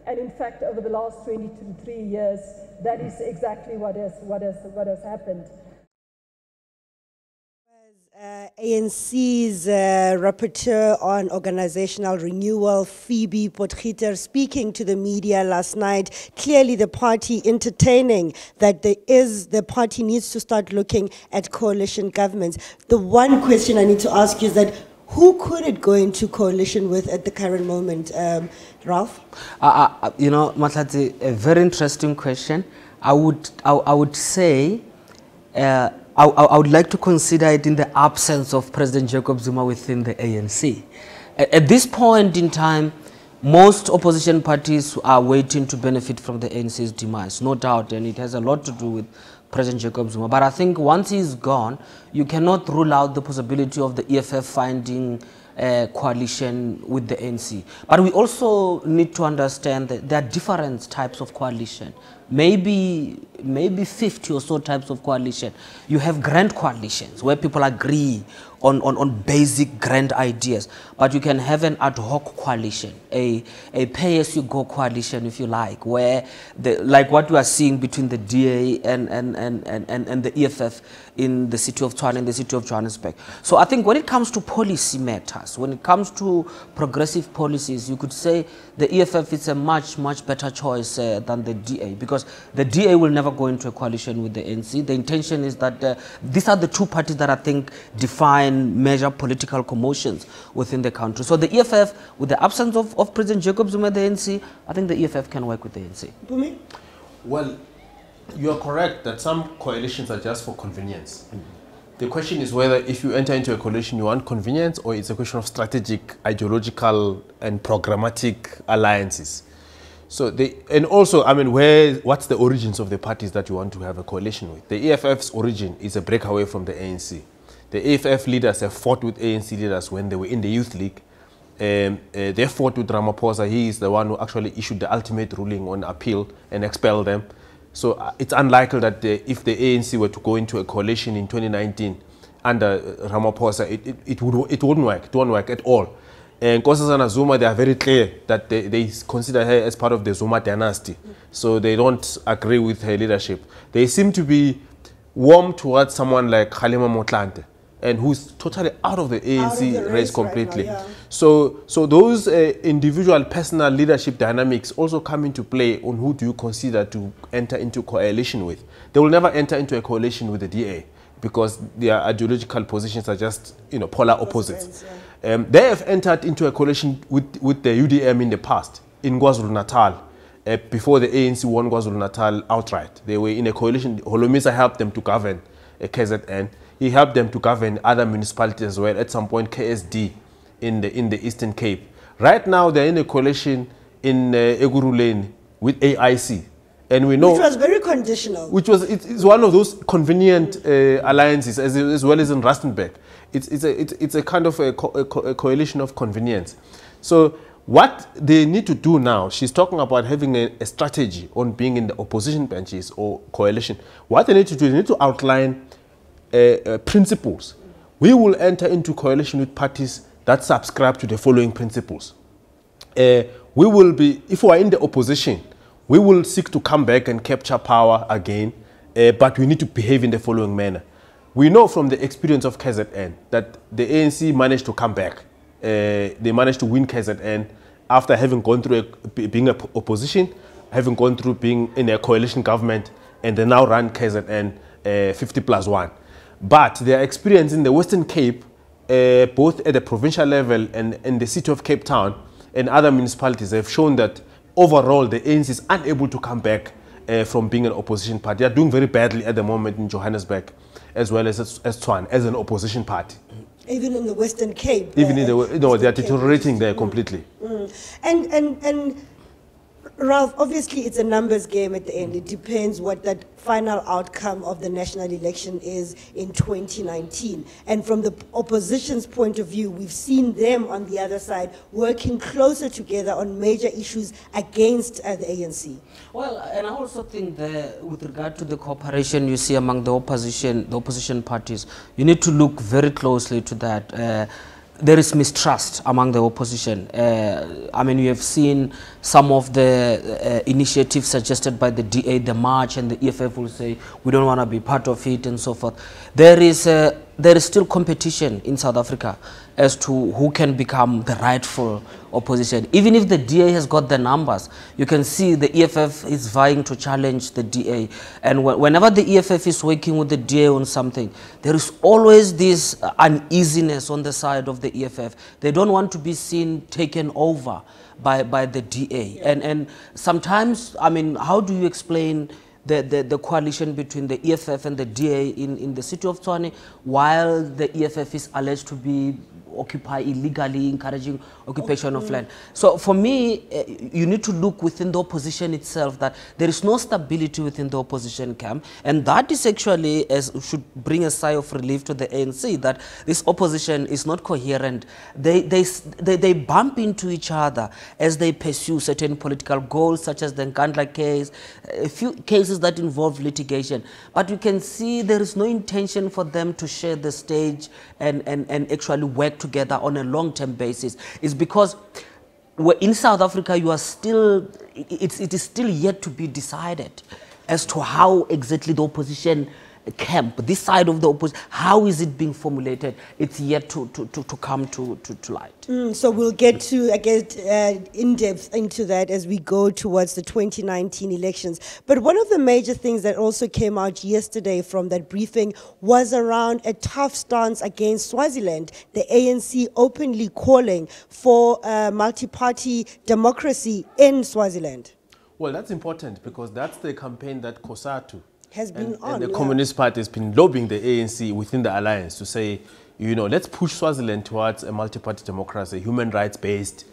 And in fact, over the last 23 years, that is exactly what has happened. ANC's rapporteur on organizational renewal, Phoebe Potgieter, speaking to the media last night, clearly the party entertaining that the party needs to start looking at coalition governments. The one question I need to ask you is that who could it go into coalition with at the current moment? Ralph? You know, Mahlatsi, a very interesting question. I would say I would like to consider it in the absence of President Jacob Zuma within the ANC. At this point in time, most opposition parties are waiting to benefit from the ANC's demise, no doubt, and it has a lot to do with President Jacob Zuma. But I think once he's gone, you cannot rule out the possibility of the EFF finding a coalition with the ANC. But we also need to understand that there are different types of coalition. Maybe 50 or so types of coalition. You have grand coalitions where people agree on basic grand ideas, but you can have an ad hoc coalition, a pay-as-you-go coalition, if you like, where like what we are seeing between the DA and the EFF in the city of Tshwane and the city of Johannesburg. So I think when it comes to policy matters, when it comes to progressive policies, you could say the EFF is a much better choice than the DA, because the DA will never go into a coalition with the ANC. The intention is that these are the two parties that I think define major political commotions within the country. So the EFF, with the absence of President Jacob Zuma at the ANC, I think the EFF can work with the ANC. Bumi? Well, you are correct that some coalitions are just for convenience. The question is whether if you enter into a coalition you want convenience, or it's a question of strategic, ideological and programmatic alliances. So and also, I mean, what's the origins of the parties that you want to have a coalition with? The EFF's origin is a breakaway from the ANC. The EFF leaders have fought with ANC leaders when they were in the youth league. They fought with Ramaphosa. He is the one who actually issued the ultimate ruling on appeal and expelled them. So it's unlikely that if the ANC were to go into a coalition in 2019 under Ramaphosa, it wouldn't work. It won't work at all. And Nkosazana Zuma, they are very clear that they consider her as part of the Zuma dynasty. So they don't agree with her leadership. They seem to be warm towards someone like Kgalema Motlanthe, and who's totally out of the ANC race completely. Right now, yeah. So those individual personal leadership dynamics also come into play on who do you consider to enter into coalition with. They will never enter into a coalition with the DA because their ideological positions are just, polar opposites. Yeah. They have entered into a coalition with the UDM in the past, in KwaZulu-Natal, before the ANC won KwaZulu-Natal outright. They were in a coalition. Holomisa helped them to govern KZN. He helped them to govern other municipalities as well, at some point KSD in the Eastern Cape. Right now they're in a coalition in Eguruleni with AIC. And we know, which was very conditional. It's one of those convenient alliances, as well as in Rustenburg. It's a kind of a coalition of convenience. So what they need to do now, she's talking about having a strategy on being in the opposition benches or coalition. What they need to do, they need to outline principles. We will enter into coalition with parties that subscribe to the following principles. We will be, if we are in the opposition, we will seek to come back and capture power again, but we need to behave in the following manner. We know from the experience of KZN that the ANC managed to come back. They managed to win KZN after having gone through being an opposition, having gone through being in a coalition government, and they now run KZN 50+1. But their experience in the Western Cape, both at the provincial level and in the city of Cape Town and other municipalities, have shown that overall the ANC is unable to come back from being an opposition party. They are doing very badly at the moment in Johannesburg, as well as Tshwane, as an opposition party. Even in the Western Cape. Even in the they are deteriorating there completely. And Ralph, obviously it's a numbers game at the end. It depends what that final outcome of the national election is in 2019. And from the opposition's point of view, we've seen them on the other side working closer together on major issues against the ANC. Well, and I also think that with regard to the cooperation you see among the opposition parties, you need to look very closely to that. There is mistrust among the opposition. I mean, you have seen some of the initiatives suggested by the DA, the March, and the EFF will say, we don't want to be part of it, and so forth. There is still competition in South Africa as to who can become the rightful opposition. Even if the DA has got the numbers, you can see the EFF is vying to challenge the DA. And whenever the EFF is working with the DA on something, there is always this uneasiness on the side of the EFF. They don't want to be seen taken over by the DA. And sometimes, I mean, how do you explain the coalition between the EFF and the DA in the city of Tshwane, while the EFF is alleged to be occupy illegally, encouraging occupation of land. So for me, you need to look within the opposition itself, that there is no stability within the opposition camp, and that is actually should bring a sigh of relief to the ANC, that this opposition is not coherent. They bump into each other as they pursue certain political goals, such as the Nkandla case, a few cases that involve litigation. But you can see there is no intention for them to share the stage and actually work together on a long-term basis. It's because in South Africa, you are still, it is still yet to be decided as to how exactly the opposition camp, this side of the opposition, how is it being formulated? It's yet to come to light. So we'll get to, I guess, in depth into that as we go towards the 2019 elections. But one of the major things that also came out yesterday from that briefing was around a tough stance against Swaziland, the ANC openly calling for multi-party democracy in Swaziland. Well, that's important because that's the campaign that COSATU has been on. And the Communist Party has been lobbying the ANC within the alliance to say, you know, let's push Swaziland towards a multi-party democracy, human rights-based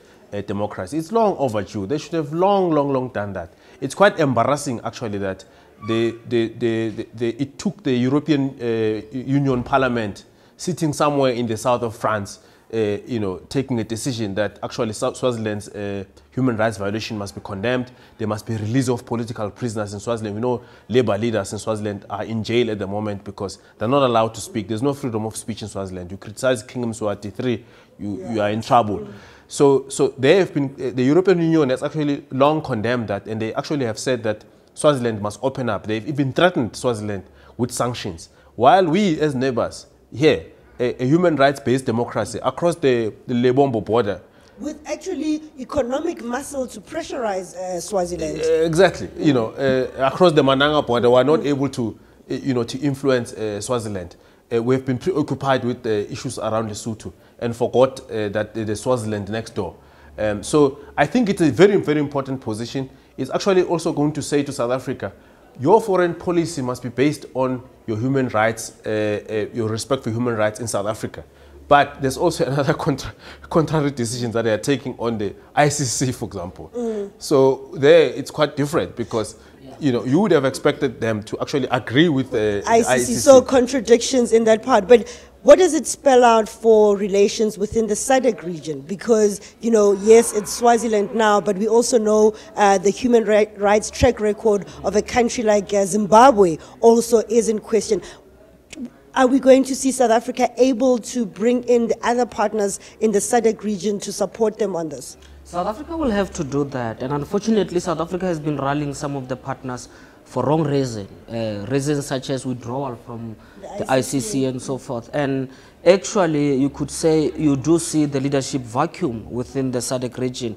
democracy. It's long overdue. They should have long done that. It's quite embarrassing, actually, that it took the European Union Parliament sitting somewhere in the south of France, you know, taking a decision that actually Swaziland's human rights violation must be condemned. There must be release of political prisoners in Swaziland. We know labor leaders in Swaziland are in jail at the moment because they're not allowed to speak. There's no freedom of speech in Swaziland. You criticize King Mswati III, you are in trouble. So they have been, the European Union has actually long condemned that, and they actually have said that Swaziland must open up. They've even threatened Swaziland with sanctions. While we as neighbors here, a human rights-based democracy across the Lebombo border. With actually economic muscle to pressurize Swaziland. Exactly. You know, across the Mananga border, we're not able to, you know, to influence Swaziland. We've been preoccupied with the issues around Lesotho and forgot that there's Swaziland next door. So I think it's a very important position. It's actually also going to say to South Africa, your foreign policy must be based on your human rights, your respect for human rights in South Africa. But there's also another contrary decisions that they are taking on the ICC, for example. So there, it's quite different because, you know, you would have expected them to actually agree with the ICC. So contradictions in that part. But what does it spell out for relations within the SADC region? Because, you know, yes, it's Swaziland now, but we also know the human rights track record of a country like Zimbabwe also is in question. Are we going to see South Africa able to bring in the other partners in the SADC region to support them on this? South Africa will have to do that, and unfortunately South Africa has been rallying some of the partners for wrong reasons, reasons such as withdrawal from the ICC and so forth. And actually, you could say you do see the leadership vacuum within the SADC region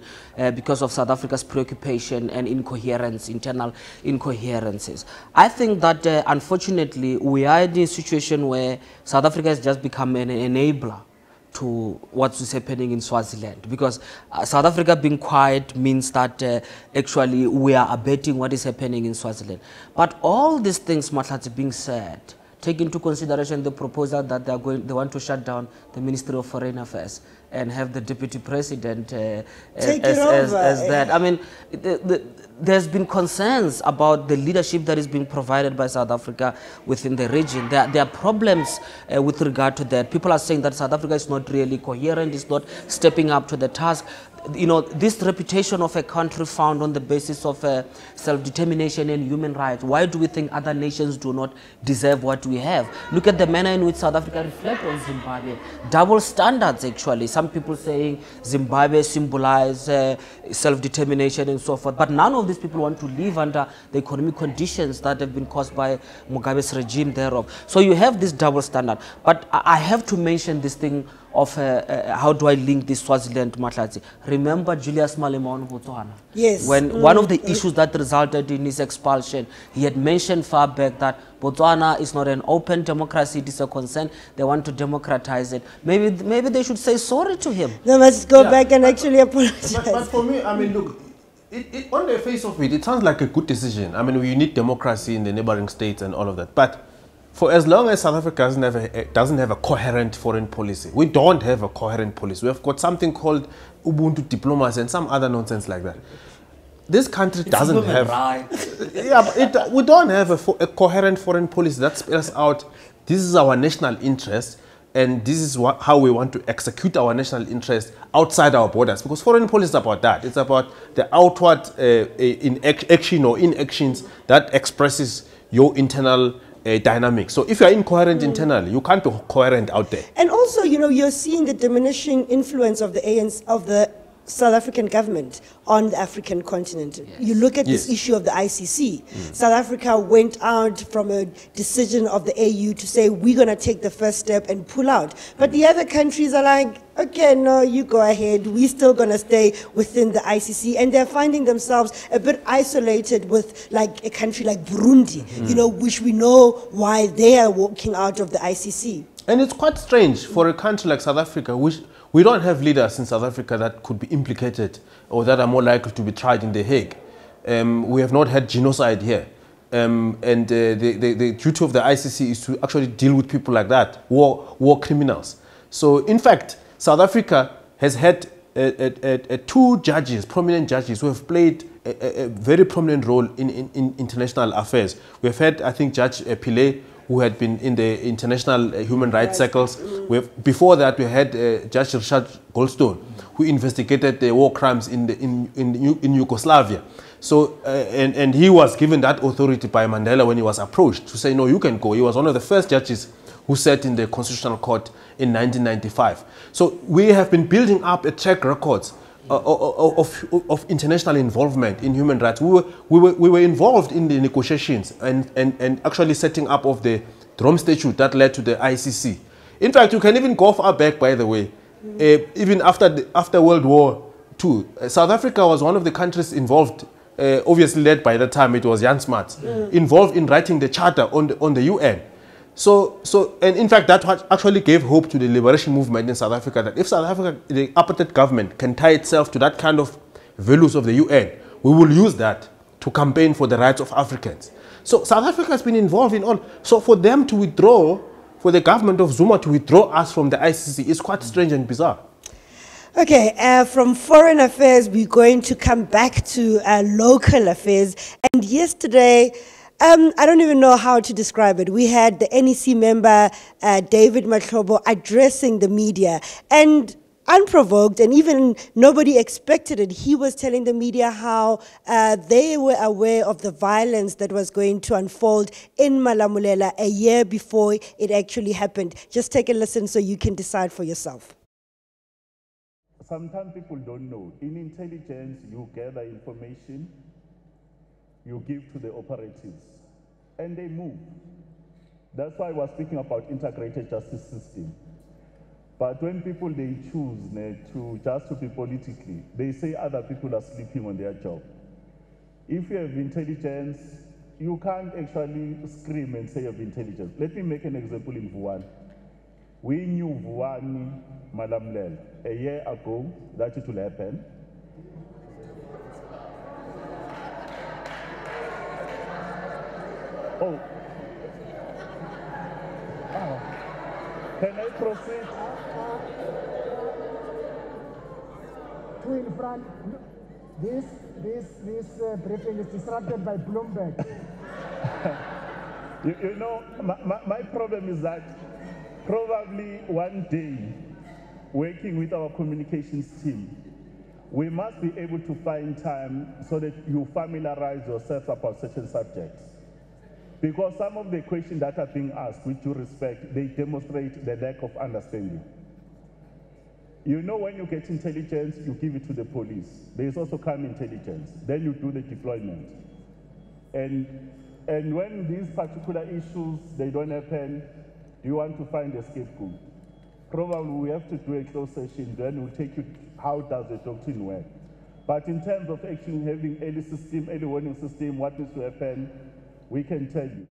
because of South Africa's preoccupation and incoherence, internal incoherences. I think that unfortunately, we are in a situation where South Africa has just become an enabler to what is happening in Swaziland, because South Africa being quiet means that actually we are abetting what is happening in Swaziland. But all these things, Mahlatsi, being said, take into consideration the proposal that they want to shut down the Ministry of Foreign Affairs and have the deputy president as that. I mean, there's been concerns about the leadership that is being provided by South Africa within the region. There are problems with regard to that. People are saying that South Africa is not really coherent, it's not stepping up to the task. You know, this reputation of a country found on the basis of self-determination and human rights, why do we think other nations do not deserve what we have? Look at the manner in which South Africa reflects on Zimbabwe. Double standards, actually. Some people saying Zimbabwe symbolizes self-determination and so forth, but none of these people want to live under the economic conditions that have been caused by Mugabe's regime thereof. So you have this double standard. But I have to mention this thing of how do I link this Swaziland to Mahlatsi. Remember Julius Malema on Botswana? Yes. When one of the issues that resulted in his expulsion, he had mentioned far back that Botswana is not an open democracy, it is a concern. They want to democratize it. Maybe they should say sorry to him. They must go back and actually apologize. But for me, I mean, look, On the face of it, it sounds like a good decision. I mean, we need democracy in the neighboring states and all of that. But for as long as South Africa doesn't have a coherent foreign policy, we don't have a coherent policy. We have got something called Ubuntu diplomacy and some other nonsense like that. This country doesn't have. Yeah, we don't have a coherent foreign policy that spells out this is our national interest and this is how we want to execute our national interest outside our borders. Because foreign policy is about that. It's about the outward action or inactions that expresses your internal dynamics. So if you are incoherent internally, you can't be coherent out there. And also, you know, you're seeing the diminishing influence of the ANC, of the South African government on the African continent. Yes. You look at this issue of the ICC. South Africa went out from a decision of the AU to say, we're going to take the first step and pull out. But the other countries are like, okay, no, you go ahead. We're still going to stay within the ICC. And they're finding themselves a bit isolated with like a country like Burundi, you know, which we know why they are walking out of the ICC. And it's quite strange for a country like South Africa, which we don't have leaders in South Africa that could be implicated or that are more likely to be tried in The Hague. We have not had genocide here. The duty of the ICC is to actually deal with people like that, war criminals. So, in fact, South Africa has had two judges, prominent judges, who have played a very prominent role in international affairs. We have had, I think, Judge Pillay, who had been in the international human rights circles. Before that, we had Judge Richard Goldstone, who investigated the war crimes in Yugoslavia. So, and he was given that authority by Mandela when he was approached to say, no, you can go. He was one of the first judges who sat in the Constitutional Court in 1995. So we have been building up a track record of international involvement in human rights. We were involved in the negotiations and actually setting up of the Rome Statute that led to the ICC. In fact, you can even go far back, by the way. Even after World War II, South Africa was one of the countries involved, obviously led by the time it was Jan Smuts, involved in writing the charter on the UN. And in fact, that actually gave hope to the liberation movement in South Africa, that if South Africa, the apartheid government, can tie itself to that kind of values of the UN, we will use that to campaign for the rights of Africans. So South Africa has been involved in all. So for them to withdraw, for the government of Zuma to withdraw us from the ICC is quite strange and bizarre. Okay, from foreign affairs, we're going to come back to local affairs. And yesterday, I don't even know how to describe it. We had the NEC member, David Mahlobo, addressing the media. And unprovoked, and even nobody expected it, he was telling the media how they were aware of the violence that was going to unfold in Malamulela a year before it actually happened. Just take a listen so you can decide for yourself. Sometimes people don't know. In intelligence, you gather information, you give to the operatives, and they move. That's why I was speaking about integrated justice system. But when people, they choose just to be politically, they say other people are sleeping on their job. If you have intelligence, you can't actually scream and say you have intelligence. Let me make an example in Vuan. We knew Vuan Malamlel a year ago that it will happen. Oh. Can I proceed? Two in front. This briefing is disrupted by Bloomberg. you know, my problem is that probably one day, working with our communications team, we must be able to find time so that you familiarize yourself about certain subjects. Because some of the questions that are being asked, with due respect, they demonstrate the lack of understanding. You know, when you get intelligence, you give it to the police. There is also counterintelligence. Then you do the deployment. And when these particular issues, they don't happen, you want to find a scapegoat. Probably we have to do a closed session, then we'll take you how does the doctrine work. But in terms of actually having early warning system, what needs to happen, we can tell you.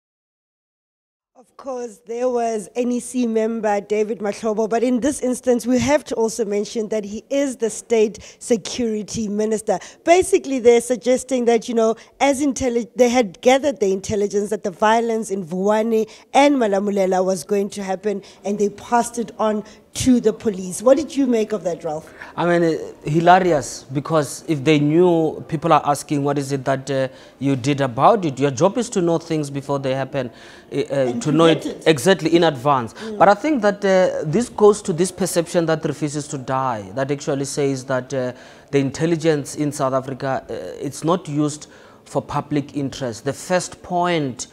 Of course, there was NEC member David Mahlobo, but in this instance, we have to also mention that he is the state security minister. Basically, they're suggesting that, you know, they had gathered the intelligence that the violence in Vuwani and Malamulela was going to happen, and they passed it on to the police. What did you make of that, Ralph? I mean, hilarious, because if they knew, people are asking, what is it that you did about it? Your job is to know things before they happen, to know it exactly in advance. But I think that this goes to this perception that refuses to die, that actually says that the intelligence in South Africa, it's not used for public interest. The first point,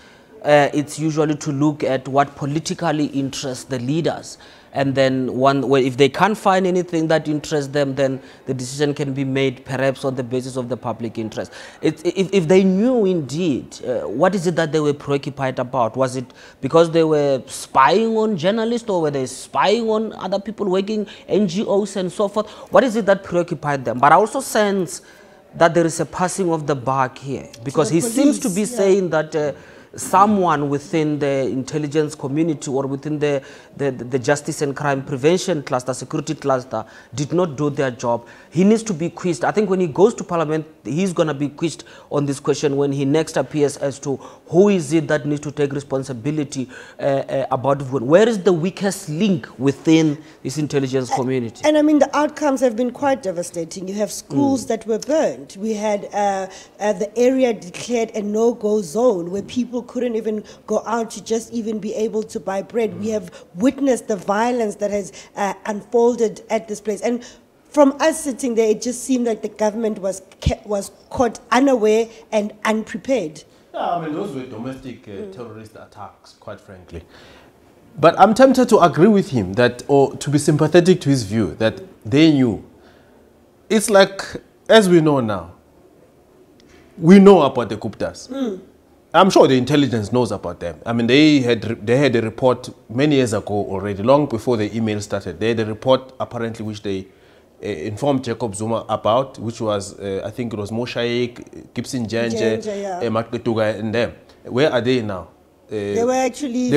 it's usually to look at what politically interests the leaders. And then if they can't find anything that interests them, then the decision can be made perhaps on the basis of the public interest. If they knew indeed, what is it that they were preoccupied about? Was it because they were spying on journalists, or were they spying on other people working, NGOs and so forth? What is it that preoccupied them? But I also sense that there is a passing of the buck here, because he seems to be saying that someone within the intelligence community or within the justice and crime prevention cluster, security cluster, did not do their job. He needs to be quizzed. I think when he goes to parliament, he's going to be quizzed on this question when he next appears as to who is it that needs to take responsibility about it. Where is the weakest link within this intelligence community? And I mean, the outcomes have been quite devastating. You have schools that were burned. We had the area declared a no-go zone where people couldn't even go out to just even be able to buy bread. We have witnessed the violence that has unfolded at this place. And from us sitting there, it just seemed like the government was caught unaware and unprepared. Yeah, I mean, those were domestic terrorist attacks, quite frankly. But I'm tempted to agree with him that, or to be sympathetic to his view, that they knew. It's like, as we know now, we know about the Guptas. I'm sure the intelligence knows about them. I mean, they had a report many years ago already, long before the email started. They had a report, apparently, which they informed Jacob Zuma about, which was, I think it was Moshaik, Gibson Janje, Matketuga, and them. Where are they now? They were actually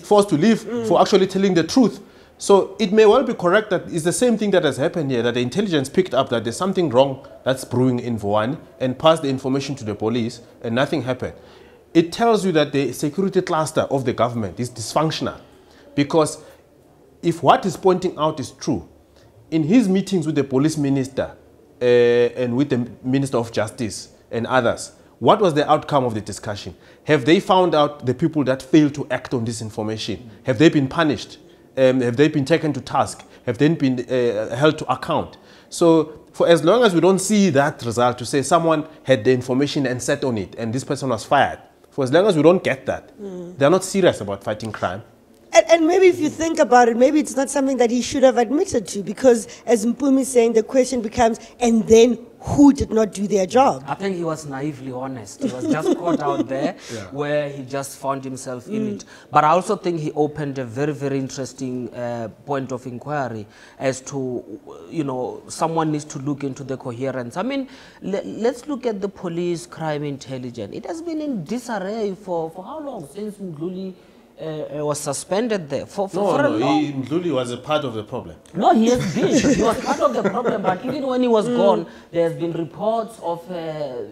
forced to leave for actually telling the truth. So it may well be correct that it's the same thing that has happened here, that the intelligence picked up that there's something wrong that's brewing in Vuwani and passed the information to the police, and nothing happened. It tells you that the security cluster of the government is dysfunctional, because if what he's pointing out is true, in his meetings with the police minister and with the Minister of Justice and others, what was the outcome of the discussion? Have they found out the people that failed to act on this information? Have they been punished? Have they been taken to task? Have they been held to account? So for as long as we don't see that result, to say someone had the information and sat on it and this person was fired, for as long as we don't get that, they're not serious about fighting crime. And maybe if you think about it, maybe it's not something that he should have admitted to, because as Mpumi is saying, the question becomes, and then who did not do their job? I think he was naively honest. He was just caught out there where he just found himself in it. But I also think he opened a very, very interesting point of inquiry as to, you know, someone needs to look into the coherence. I mean, let's look at the police crime intelligence. It has been in disarray for how long? Since Mdluli was suspended there for Mdluli was a part of the problem. No, he has been. He was part of the problem, but even when he was gone, there has been reports of,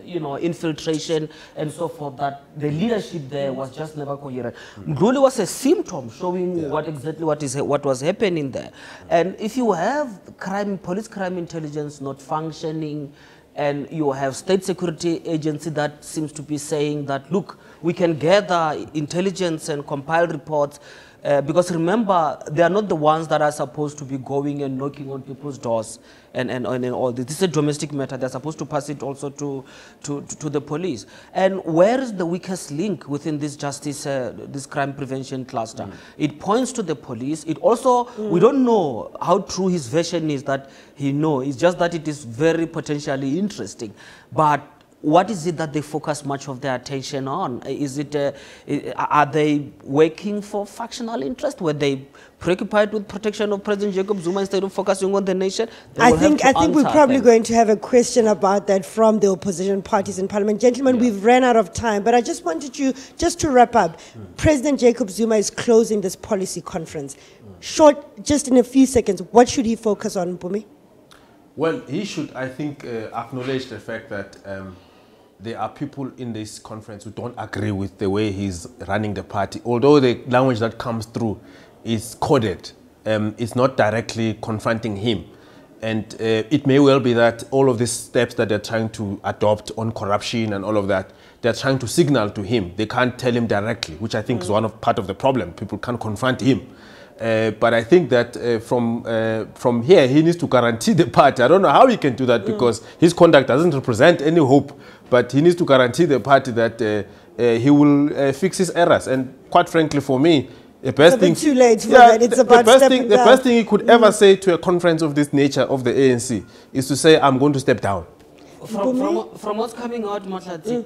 you know, infiltration and so forth, that the leadership there was just never coherent. Mdluli was a symptom showing what was happening there. And if you have police crime intelligence not functioning, and you have state security agency that seems to be saying that, look, we can gather intelligence and compile reports, because remember, they are not the ones that are supposed to be going and knocking on people's doors and all this. This is a domestic matter. They're supposed to pass it also to the police. And where is the weakest link within this justice, this crime prevention cluster? It points to the police. It also, we don't know how true his version is that he knows. It's just that it is very potentially interesting. But what is it that they focus much of their attention on? Is it, are they working for factional interest? Were they preoccupied with protection of President Jacob Zuma instead of focusing on the nation? I think we're probably going to have a question about that from the opposition parties in Parliament. Gentlemen, we've ran out of time, but I just wanted you, just to wrap up, President Jacob Zuma is closing this policy conference. Short, just in a few seconds, what should he focus on, Mpumi? Well, he should, I think, acknowledge the fact that there are people in this conference who don't agree with the way he's running the party. Although the language that comes through is coded, it's not directly confronting him. And it may well be that all of these steps that they're trying to adopt on corruption and all of that, they're trying to signal to him. They can't tell him directly, which I think is part of the problem. People can't confront him. But I think that from here, he needs to guarantee the party. I don't know how he can do that because his conduct doesn't represent any hope. But he needs to guarantee the party that he will fix his errors. And quite frankly, for me, the best thing... It's a bit too late for that. It's about stepping down. The best thing he could ever say to a conference of this nature of the ANC is to say, I'm going to step down. From what's coming out, Matlati,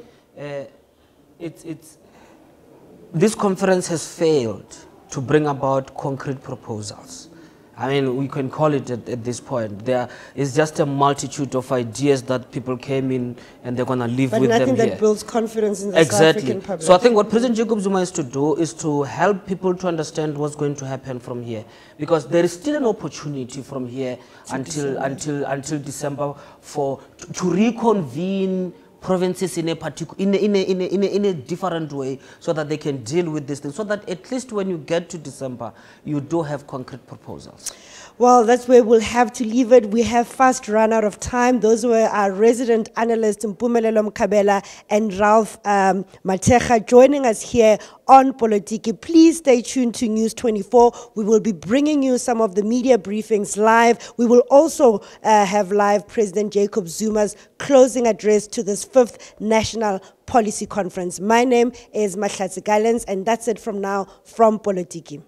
this conference has failed to bring about concrete proposals. I mean, we can call it at this point. There is just a multitude of ideas that people came in and they're going to live with them here. But nothing that builds confidence in the South African public. So I think what President Jacob Zuma is to do is to help people to understand what's going to happen from here. Because there is still an opportunity from here until December to reconvene provinces in a different way so that they can deal with this thing, so that at least when you get to December, you do have concrete proposals. Well, that's where we'll have to leave it. We have fast run out of time. Those were our resident analysts, Mpumelelo Mkabela and Ralph Mateja, joining us here on Polotiki. Please stay tuned to News 24. We will be bringing you some of the media briefings live. We will also have live President Jacob Zuma's closing address to this 5th National Policy Conference. My name is Mahlatsi Gallens, and that's it from now from Polotiki.